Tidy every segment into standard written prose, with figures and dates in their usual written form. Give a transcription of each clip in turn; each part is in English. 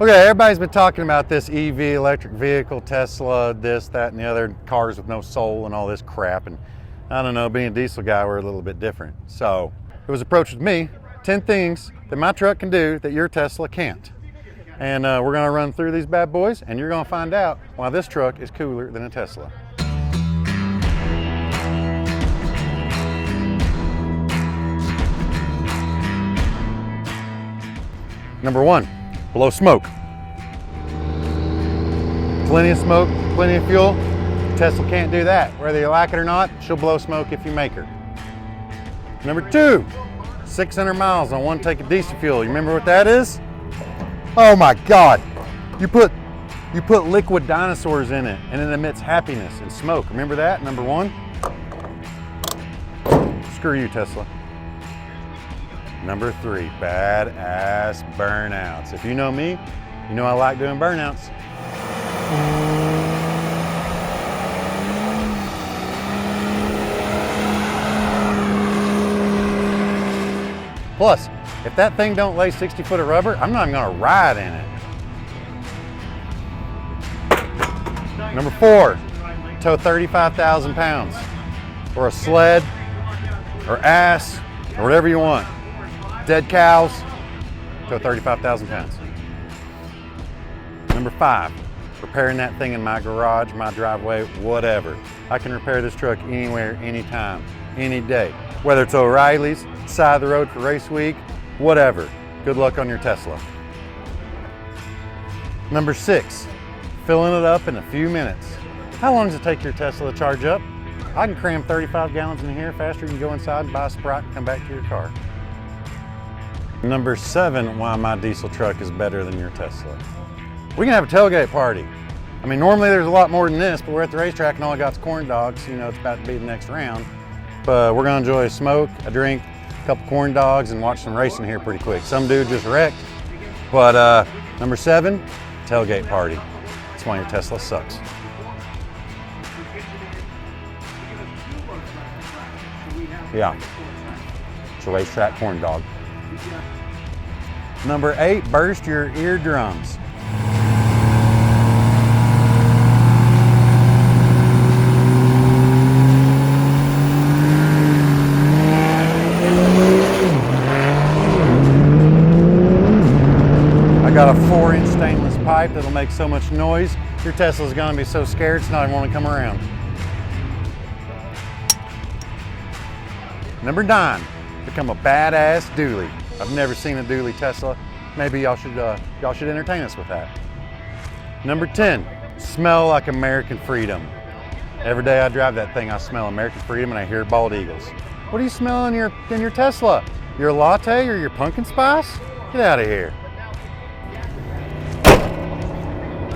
Okay, everybody's been talking about this EV, electric vehicle, Tesla, this, that, and the other, cars with no soul and all this crap. And I don't know, being a diesel guy, we're a little bit different. So it was approached with me, 10 things that my truck can do that your Tesla can't. And we're gonna run through these bad boys, and you're gonna find out why this truck is cooler than a Tesla. Number one, blow smoke. Plenty of smoke, plenty of fuel. Tesla can't do that. Whether you like it or not, she'll blow smoke if you make her. Number two, 600 miles on one tank of diesel fuel. You remember what that is? Oh my God. You put liquid dinosaurs in it and it emits happiness and smoke. Remember that, number one? Screw you, Tesla. Number three, badass burnouts. If you know me, you know I like doing burnouts. Plus, if that thing don't lay 60 foot of rubber, I'm not even gonna ride in it. Number four, tow 35,000 pounds, or a sled, or ass, or whatever you want. Dead cows, tow 35,000 pounds. Number five, repairing that thing in my garage, my driveway, whatever. I can repair this truck anywhere, anytime, any day. Whether it's O'Reilly's, side of the road for race week, whatever. Good luck on your Tesla. Number six, filling it up in a few minutes. How long does it take your Tesla to charge up? I can cram 35 gallons in here faster. You can go inside and buy a Sprite and come back to your car. Number seven, why my diesel truck is better than your Tesla. We can have a tailgate party. I mean, normally there's a lot more than this, but we're at the racetrack and all I got is corn dogs. You know, it's about to be the next round. But we're gonna enjoy a smoke, a drink, a couple corn dogs, and watch some racing here pretty quick. Some dude just wrecked. But number seven, tailgate party. That's why your Tesla sucks. Yeah, it's a racetrack corn dog. Number eight, burst your eardrums. I got a 4-inch stainless pipe that'll make so much noise, your Tesla's gonna be so scared it's not even gonna come around. Number nine, become a badass dually. I've never seen a dually Tesla. Maybe y'all should entertain us with that. Number 10, smell like American Fredom. Every day I drive that thing, I smell American Fredom and I hear bald eagles. What do you smell in your Tesla? Your latte or your pumpkin spice? Get out of here.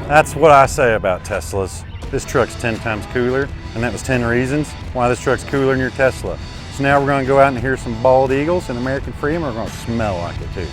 That's what I say about Teslas. This truck's 10 times cooler, and that was 10 reasons why this truck's cooler than your Tesla. So now we're gonna go out and hear some bald eagles and American Fredom, and we're gonna smell like it too.